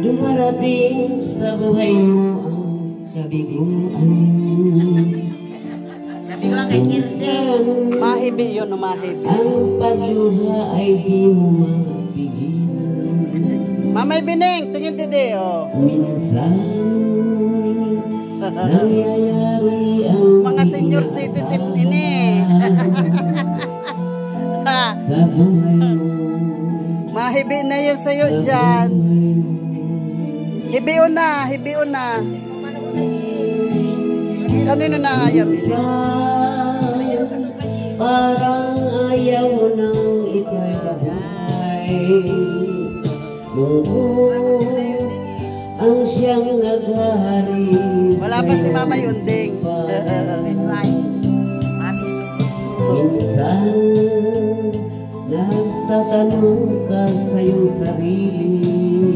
Dumarating sa buhay mo ang kabiguan. Kabiguan kay Kirsi. Mahibi yun, mahibi. Ang pagluha ay di mo mapigilan. Mamay Bining, tingin didi, oh. Minsan nangyayari ang Mga senior citizen ini. sa buhay mo. Mahibi na yun sa'yo dyan. Hibion na, hibion na. Kanino na ayaw? Parang ayaw mo nang ika'y kabuhay. Noon ang siyang naghahari. Wala pa si Mama Yunding. Minsan nagtatanong ka sa iyong sarili,